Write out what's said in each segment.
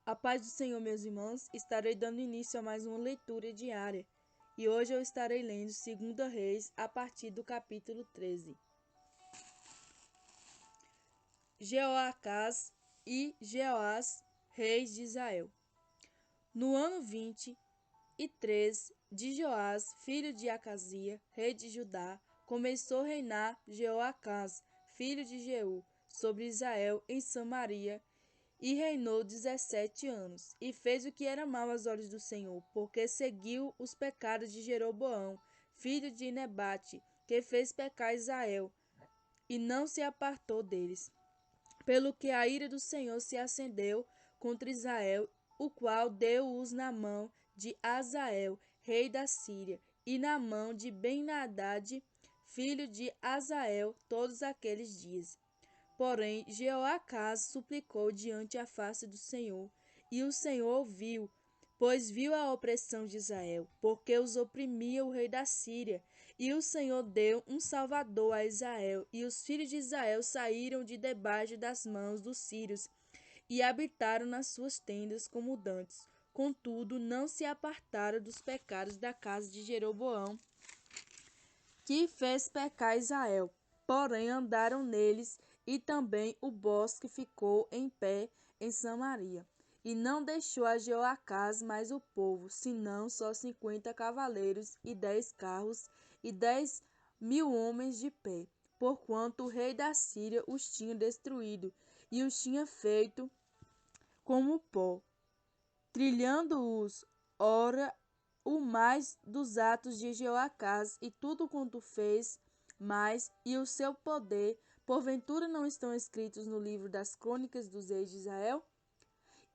A paz do Senhor, meus irmãos, estarei dando início a mais uma leitura diária. E hoje eu estarei lendo 2 Reis a partir do capítulo 13. Jeoacás e Jeoás, reis de Israel. No ano 23 de Joás, filho de Acazia, rei de Judá, começou a reinar Jeoacás, filho de Jeú, sobre Israel em Samaria, e reinou 17 anos, e fez o que era mal aos olhos do Senhor, porque seguiu os pecados de Jeroboão, filho de Nebate, que fez pecar Israel, e não se apartou deles. Pelo que a ira do Senhor se acendeu contra Israel, o qual deu-os na mão de Azael, rei da Síria, e na mão de Ben-Hadad, filho de Azael, todos aqueles dias. Porém, Jeoacás suplicou diante a face do Senhor, e o Senhor ouviu, pois viu a opressão de Israel, porque os oprimia o rei da Síria. E o Senhor deu um salvador a Israel, e os filhos de Israel saíram de debaixo das mãos dos sírios, e habitaram nas suas tendas como dantes. Contudo, não se apartaram dos pecados da casa de Jeroboão, que fez pecar Israel. Porém andaram neles, e também o bosque ficou em pé em Samaria. E não deixou a Jeoacás mais o povo, senão só 50 cavaleiros, e 10 carros, e 10.000 homens de pé, porquanto o rei da Síria os tinha destruído, e os tinha feito como pó, trilhando-os. Ora, o mais dos atos de Jeoacás e tudo quanto fez mais, e o seu poder, porventura não estão escritos no livro das crônicas dos reis de Israel?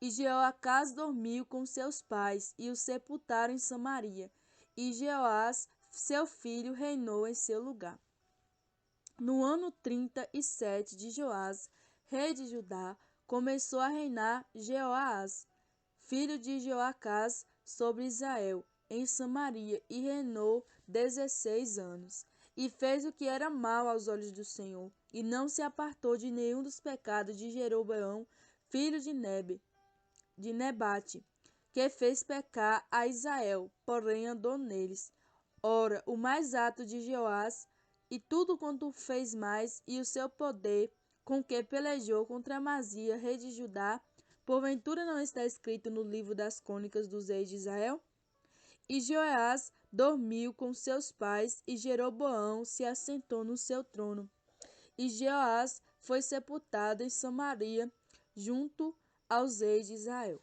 E Jeoacás dormiu com seus pais, e o sepultaram em Samaria, e Jeoás, seu filho, reinou em seu lugar. No ano 37 de Joás, rei de Judá, começou a reinar Jeoás, filho de Jeoacás, sobre Israel, em Samaria, e reinou 16 anos. E fez o que era mal aos olhos do Senhor, e não se apartou de nenhum dos pecados de Jeroboão, filho de Nebate, que fez pecar a Israel, porém andou neles. Ora, o mais ato de Jeoás, e tudo quanto fez mais, e o seu poder, com que pelejou contra Amazia, rei de Judá, porventura não está escrito no livro das crônicas dos reis de Israel? E Joás dormiu com seus pais, e Jeroboão se assentou no seu trono. E Jeoás foi sepultado em Samaria, junto aos reis de Israel.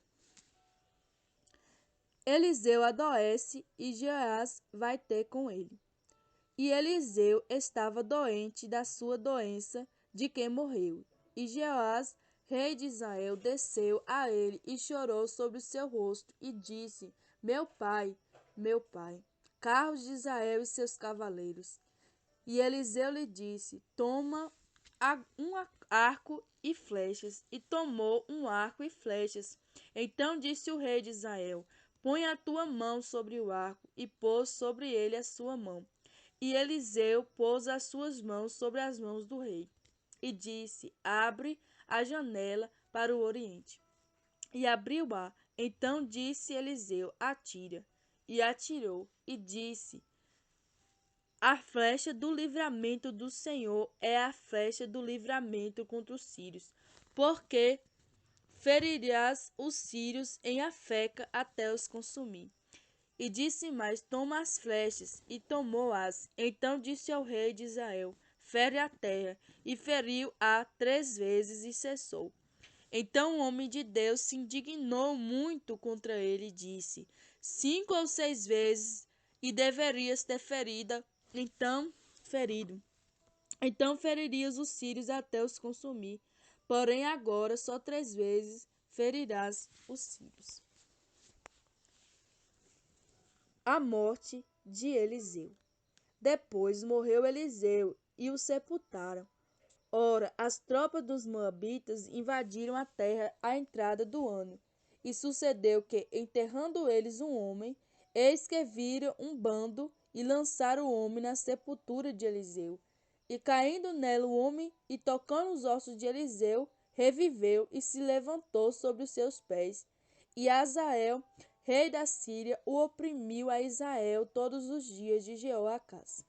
Eliseu adoece, e Joás vai ter com ele. E Eliseu estava doente da sua doença, de que morreu. E Jeoás, rei de Israel, desceu a ele e chorou sobre o seu rosto, e disse: meu pai, carros de Israel e seus cavaleiros. E Eliseu lhe disse: toma um arco e flechas. E tomou um arco e flechas. Então disse o rei de Israel: põe a tua mão sobre o arco. E pôs sobre ele a sua mão. E Eliseu pôs as suas mãos sobre as mãos do rei, e disse: abre a janela para o oriente. E abriu-a. Então disse Eliseu: atira. E atirou, e disse: a flecha do livramento do Senhor é a flecha do livramento contra os sírios, porque ferirás os sírios em Afeca até os consumir. E disse mais: toma as flechas, e tomou-as. Então disse ao rei de Israel: fere a terra. E feriu-a 3 vezes, e cessou. Então o homem de Deus se indignou muito contra ele e disse: 5 ou 6 vezes, e deverias ter ferido. Então feririas os sírios até os consumir. Porém agora só 3 vezes ferirás os sírios. A morte de Eliseu. Depois morreu Eliseu, e o sepultaram. Ora, as tropas dos moabitas invadiram a terra à entrada do ano. E sucedeu que, enterrando eles um homem, eis que viram um bando e lançaram o homem na sepultura de Eliseu. E caindo nela o homem, e tocando os ossos de Eliseu, reviveu e se levantou sobre os seus pés. E Azael, rei da Síria, o oprimiu a Israel todos os dias de Jeoacás.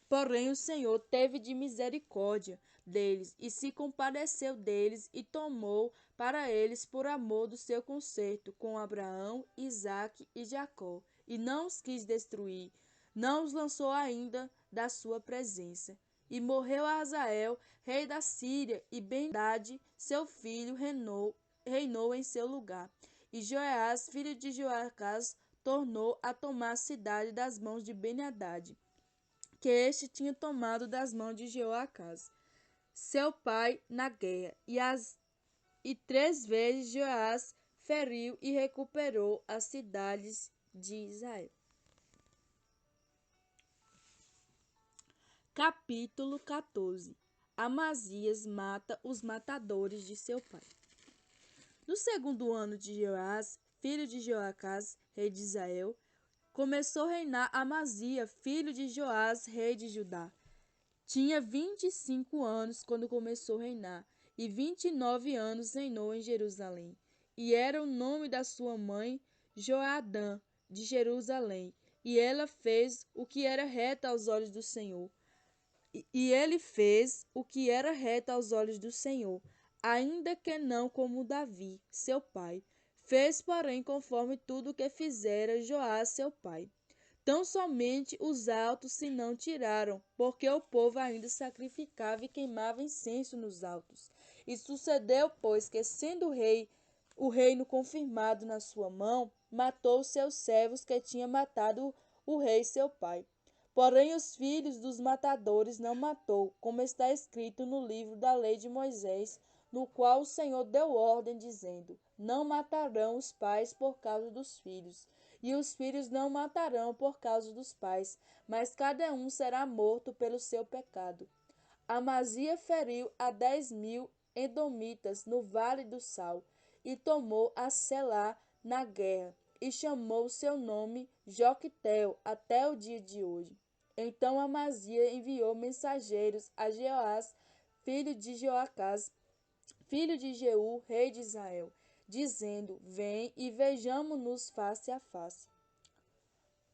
Porém o Senhor teve de misericórdia deles, e se compadeceu deles, e tomou para eles por amor do seu concerto com Abraão, Isaque e Jacó, e não os quis destruir, não os lançou ainda da sua presença. E morreu Azael, rei da Síria, e Ben-Hadad, seu filho, reinou em seu lugar. E Joiás, filho de Joacás, tornou a tomar a cidade das mãos de Ben-Hadad, que este tinha tomado das mãos de Jeoacás, seu pai, na guerra. E 3 vezes Joás feriu e recuperou as cidades de Israel. Capítulo 14. Amazias mata os matadores de seu pai. No segundo ano de Joás, filho de Joacás, rei de Israel, começou a reinar Amazias, filho de Joás, rei de Judá. Tinha 25 anos quando começou a reinar, e 29 anos reinou em Jerusalém. E era o nome da sua mãe Joadã, de Jerusalém. E ela fez o que era reto aos olhos do Senhor. E ele fez o que era reto aos olhos do Senhor, ainda que não como Davi, seu pai. Fez, porém, conforme tudo o que fizera Joás, seu pai. Tão somente os altos se não tiraram, porque o povo ainda sacrificava e queimava incenso nos altos. E sucedeu, pois, que, sendo o reino confirmado na sua mão, matou os seus servos que tinha matado o rei seu pai. Porém, os filhos dos matadores não matou, como está escrito no livro da lei de Moisés, no qual o Senhor deu ordem, dizendo: Não matarão os pais por causa dos filhos, e os filhos não matarão por causa dos pais, mas cada um será morto pelo seu pecado. Amazia feriu a 10.000 edomitas no Vale do Sal, e tomou a Selá na guerra, e chamou seu nome Joqutel até o dia de hoje. Então Amazia enviou mensageiros a Jeoás, filho de Joacás, filho de Jeú, rei de Israel, dizendo: Vem e vejamo-nos face a face.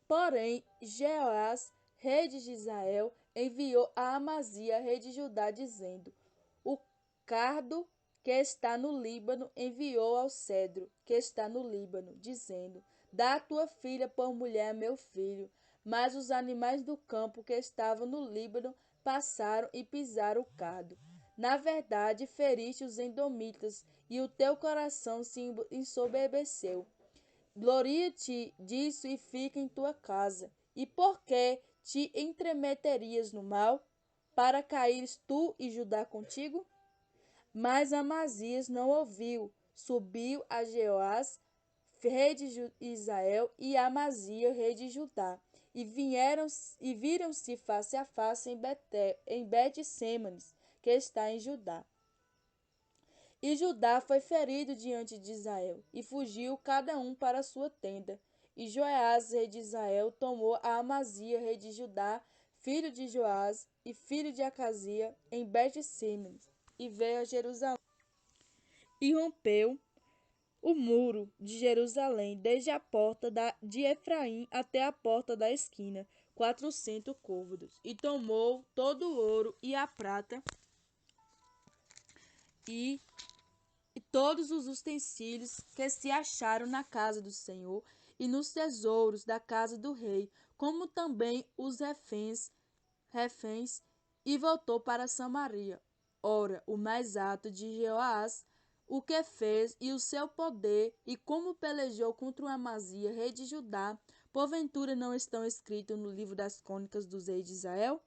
Porém, Jeoás, rei de Israel, enviou a Amazia, rei de Judá, dizendo: O cardo que está no Líbano enviou ao cedro que está no Líbano, dizendo: Dá a tua filha por mulher a meu filho. Mas os animais do campo que estavam no Líbano passaram e pisaram o cardo. Na verdade, feriste os edomitas, e o teu coração se ensoberbeceu. Gloria-te disso e fica em tua casa. E por que te entremeterias no mal, para caíres tu e Judá contigo? Mas Amazias não ouviu. Subiu a Jeoás, rei de Israel, e Amazia, rei de Judá, e viram-se face a face em Bet-Semes, que está em Judá. E Judá foi ferido diante de Israel, e fugiu cada um para a sua tenda. E Joás, rei de Israel, tomou a Amazia, rei de Judá, filho de Joás e filho de Acazia, em Bet-Semes, e veio a Jerusalém. E rompeu o muro de Jerusalém, desde a porta de Efraim até a porta da esquina, 400 côvados. E tomou todo o ouro e a prata e todos os utensílios que se acharam na casa do Senhor e nos tesouros da casa do rei, como também os reféns, e voltou para Samaria. Ora, o mais alto de Jeoás, o que fez e o seu poder, e como pelejou contra o Amazia, rei de Judá, porventura não estão escritos no livro das crônicas dos reis de Israel?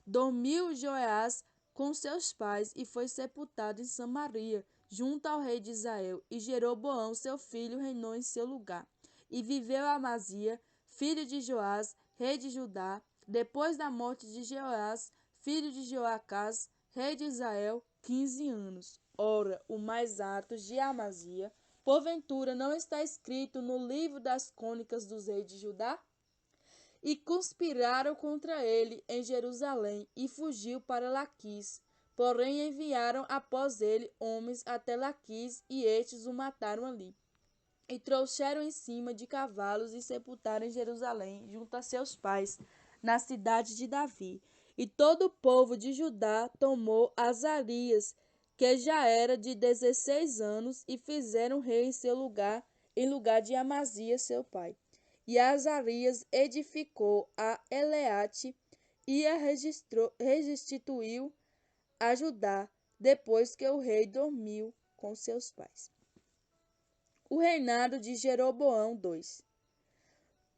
Dormiu Joás com seus pais e foi sepultado em Samaria, junto ao rei de Israel, e Jeroboão, seu filho, reinou em seu lugar. E viveu Amazia, filho de Joás, rei de Judá, depois da morte de Joás, filho de Joacás, rei de Israel, 15 anos. Ora, o mais alto de Amazia, porventura não está escrito no livro das crônicas dos reis de Judá? E conspiraram contra ele em Jerusalém, e fugiu para Laquis. Porém enviaram após ele homens até Laquis, e estes o mataram ali. e trouxeram em cima de cavalos e sepultaram em Jerusalém, junto a seus pais, na cidade de Davi. E todo o povo de Judá tomou Azarias, que já era de 16 anos, e fizeram rei em lugar de Amazias, seu pai. E Azarias edificou a Eleate e a restituiu a Judá, depois que o rei dormiu com seus pais. O reinado de Jeroboão II.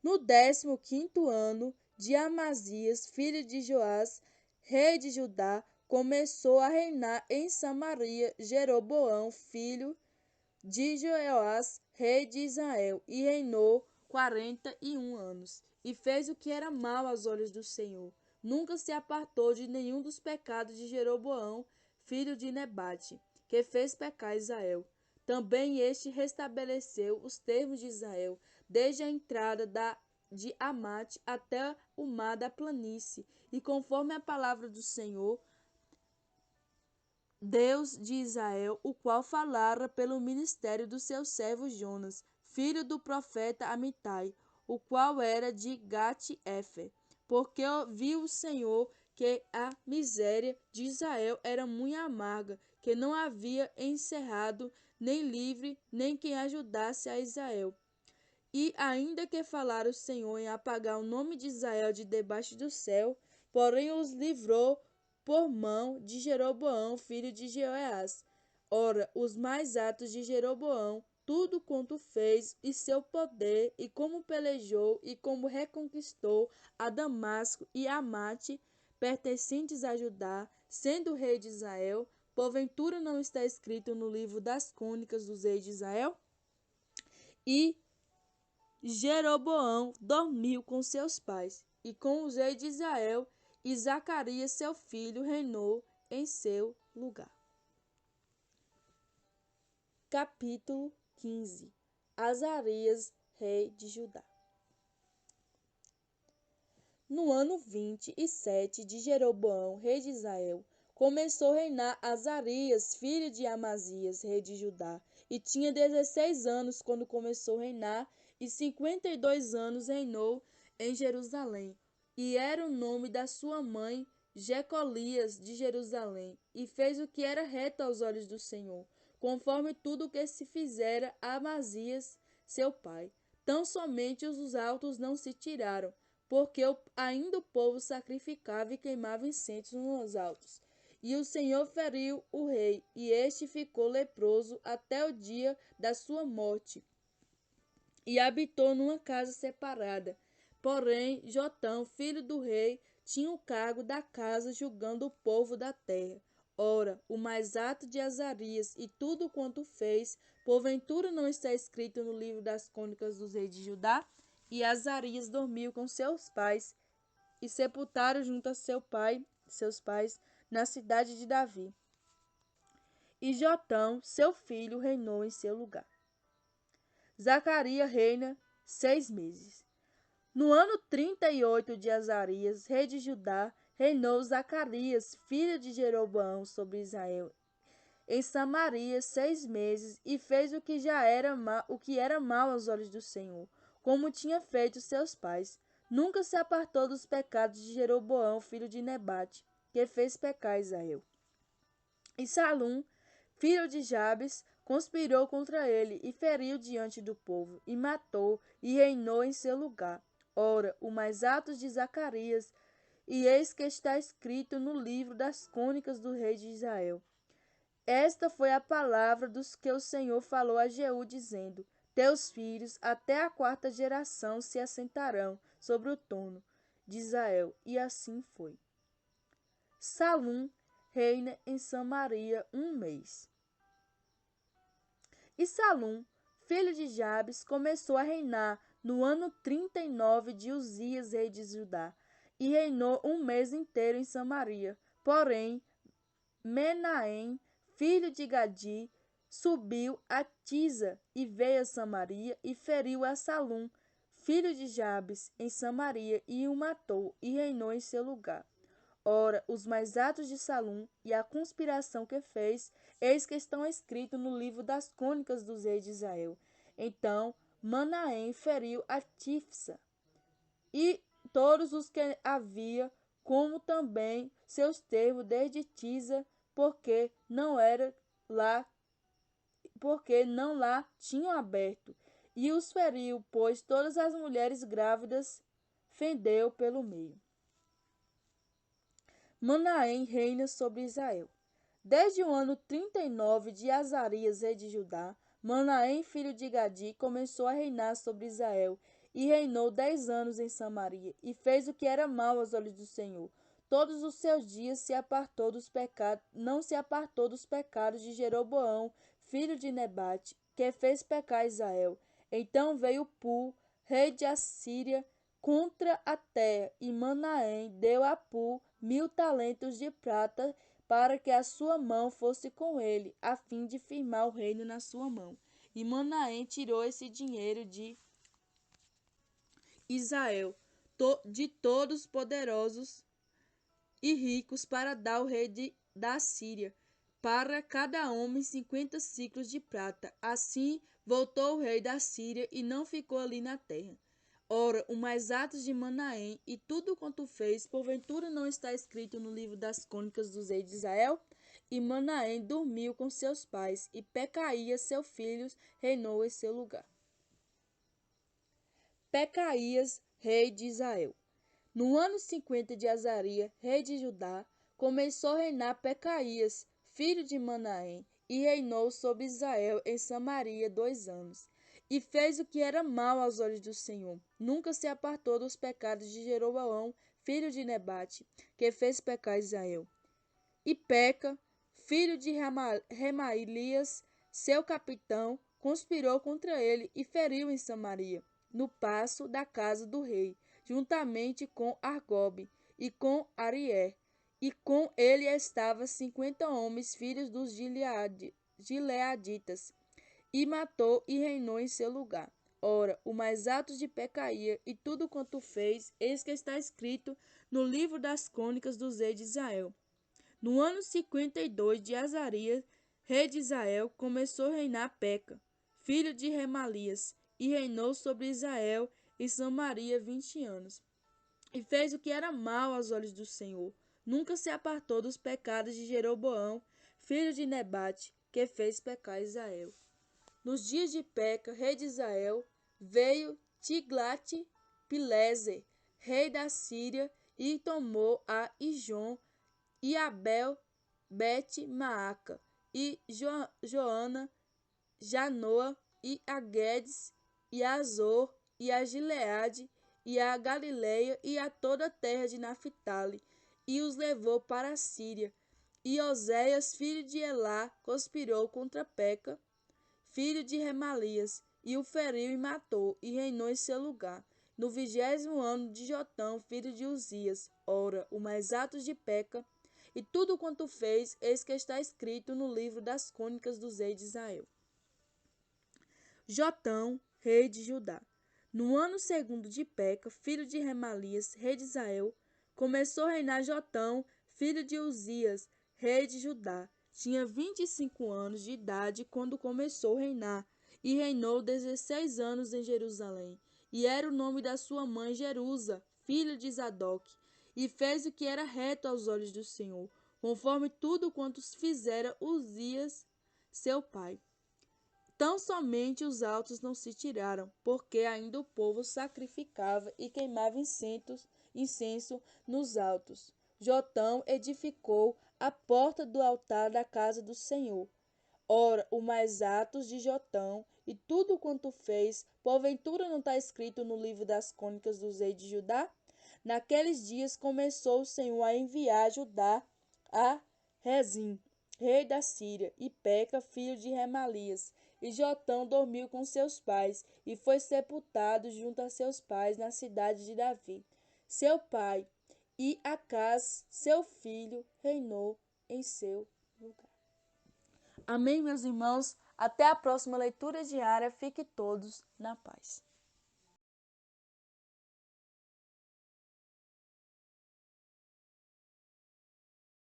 No 15º ano de Amazias, filho de Joás, rei de Judá, começou a reinar em Samaria Jeroboão, filho de Joás, rei de Israel, e reinou 41 anos, e fez o que era mal aos olhos do Senhor. Nunca se apartou de nenhum dos pecados de Jeroboão, filho de Nebate, que fez pecar Israel. Também este restabeleceu os termos de Israel, desde a entrada de Amate até o mar da planície, e conforme a palavra do Senhor, Deus de Israel, o qual falara pelo ministério do seu servo Jonas, filho do profeta Amitai, o qual era de Gate-Efer, porque viu o Senhor que a miséria de Israel era muito amarga, que não havia encerrado, nem livre, nem quem ajudasse a Israel. E ainda que falara o Senhor em apagar o nome de Israel de debaixo do céu, porém os livrou por mão de Jeroboão, filho de Jeoás. Ora, os mais atos de Jeroboão, tudo quanto fez, e seu poder, e como pelejou, e como reconquistou a Damasco e a Amate, pertencentes a Judá, sendo rei de Israel, porventura não está escrito no livro das crônicas dos reis de Israel? E Jeroboão dormiu com seus pais, e com os reis de Israel, e Zacarias, seu filho, reinou em seu lugar. Capítulo 15. Azarias, rei de Judá. No ano 27 de Jeroboão, rei de Israel, começou a reinar Azarias, filho de Amazias, rei de Judá, e tinha 16 anos quando começou a reinar, e 52 anos reinou em Jerusalém. E era o nome da sua mãe Jecolias de Jerusalém, e fez o que era reto aos olhos do Senhor, conforme tudo o que se fizera a Amazias, seu pai. Tão somente os altos não se tiraram, porque ainda o povo sacrificava e queimava incensos nos altos. E o Senhor feriu o rei, e este ficou leproso até o dia da sua morte, e habitou numa casa separada. Porém, Jotão, filho do rei, tinha o cargo da casa, julgando o povo da terra. Ora, o mais ato de Azarias e tudo quanto fez, porventura não está escrito no livro das crônicas dos reis de Judá? E Azarias dormiu com seus pais, e sepultaram junto a seus pais, na cidade de Davi. E Jotão, seu filho, reinou em seu lugar. Zacarias reina 6 meses. No ano 38 de Azarias, rei de Judá, reinou Zacarias, filho de Jeroboão, sobre Israel, em Samaria 6 meses, e fez o que era mal aos olhos do Senhor, como tinha feito seus pais. Nunca se apartou dos pecados de Jeroboão, filho de Nebate, que fez pecar Israel. E Salum, filho de Jabes, conspirou contra ele e feriu diante do povo, e matou, e reinou em seu lugar. Ora, o mais alto de Zacarias, e eis que está escrito no livro das crônicas do rei de Israel. Esta foi a palavra dos que o Senhor falou a Jeú, dizendo: Teus filhos até a 4ª geração se assentarão sobre o trono de Israel. E assim foi. Salum reina em Samaria 1 mês. E Salum, filho de Jabes, começou a reinar no ano 39 de Uzias, rei de Judá, e reinou 1 mês inteiro em Samaria. Porém, Menahem, filho de Gadi, subiu a Tisa e veio a Samaria e feriu a Salum, filho de Jabes, em Samaria, e o matou, e reinou em seu lugar. Ora, os mais atos de Salum e a conspiração que fez, eis que estão escritos no livro das crônicas dos reis de Israel. Então Manaém feriu a Tifsa e todos os que havia, como também seus termos desde Tisa, porque não era lá, porque não lá tinham aberto, e os feriu, pois todas as mulheres grávidas fendeu pelo meio. Manaém reina sobre Israel. Desde o ano 39 de Azarias, rei de Judá, Manaém, filho de Gadi, começou a reinar sobre Israel, e reinou 10 anos em Samaria, e fez o que era mal aos olhos do Senhor. Todos os seus dias não se apartou dos pecados de Jeroboão, filho de Nebate, que fez pecar Israel. Então veio Pu, rei de Assíria, contra a terra, e Manaém deu a Pu 1000 talentos de prata, para que a sua mão fosse com ele, a fim de firmar o reino na sua mão. E Manaém tirou esse dinheiro de Israel, de todos poderosos e ricos, para dar ao rei da Síria, para cada homem 50 ciclos de prata. Assim voltou o rei da Síria e não ficou ali na terra. Ora, os mais atos de Manaém e tudo quanto fez, porventura não está escrito no livro das crônicas dos reis de Israel? E Manaém dormiu com seus pais, e Pecaías, seu filho, reinou em seu lugar. Pecaías, rei de Israel. No ano 50 de Azarias, rei de Judá, começou a reinar Pecaías, filho de Manaém, e reinou sobre Israel em Samaria 2 anos. E fez o que era mal aos olhos do Senhor. Nunca se apartou dos pecados de Jeroboão, filho de Nebate, que fez pecar Israel. E Peca, filho de Remaílias, seu capitão, conspirou contra ele e feriu em Samaria, no paço da casa do rei, juntamente com Argobe e com Arié. E com ele estavam 50 homens, filhos dos Gileaditas, e matou e reinou em seu lugar. Ora, o mais atos de Pecaía e tudo quanto fez, eis que está escrito no livro das crônicas dos reis de Israel. No ano 52 de Azarias, rei de Israel, começou a reinar Peca, filho de Remalias, e reinou sobre Israel e Samaria 20 anos. E fez o que era mal aos olhos do Senhor. Nunca se apartou dos pecados de Jeroboão, filho de Nebate, que fez pecar Israel. Nos dias de Peca, rei de Israel, veio Tiglat-Pileser, rei da Síria, e tomou a Ijon, e Abel, Bet-Maaca, e Joana, Janoa, e a Guedes, e a Azor, e a Gileade, e a Galileia, e a toda a terra de Naphtali, e os levou para a Síria. E Oséias, filho de Elá, conspirou contra Peca, filho de Remalias, e o feriu e matou, e reinou em seu lugar. No 20º ano de Jotão, filho de Uzias. Ora, o mais atos de Peca, e tudo quanto fez, eis que está escrito no livro das crônicas dos reis de Israel. Jotão, rei de Judá. No ano 2º de Peca, filho de Remalias, rei de Israel, começou a reinar Jotão, filho de Uzias, rei de Judá. Tinha 25 anos de idade quando começou a reinar, e reinou 16 anos em Jerusalém. E era o nome da sua mãe Jerusa, filha de Zadok. E fez o que era reto aos olhos do Senhor, conforme tudo quanto fizera Uzias, seu pai. Tão somente os altos não se tiraram, porque ainda o povo sacrificava e queimava incenso nos altos. Jotão edificou a porta do altar da casa do Senhor. Ora, o mais atos de Jotão e tudo quanto fez, porventura não está escrito no livro das crônicas dos reis de Judá? Naqueles dias começou o Senhor a enviar a Judá a Rezim, rei da Síria, e Peca, filho de Remalias. E Jotão dormiu com seus pais, e foi sepultado junto a seus pais na cidade de Davi, seu pai, e Acás, seu filho, reinou em seu lugar. Amém, meus irmãos? Até a próxima leitura diária. Fiquem todos na paz.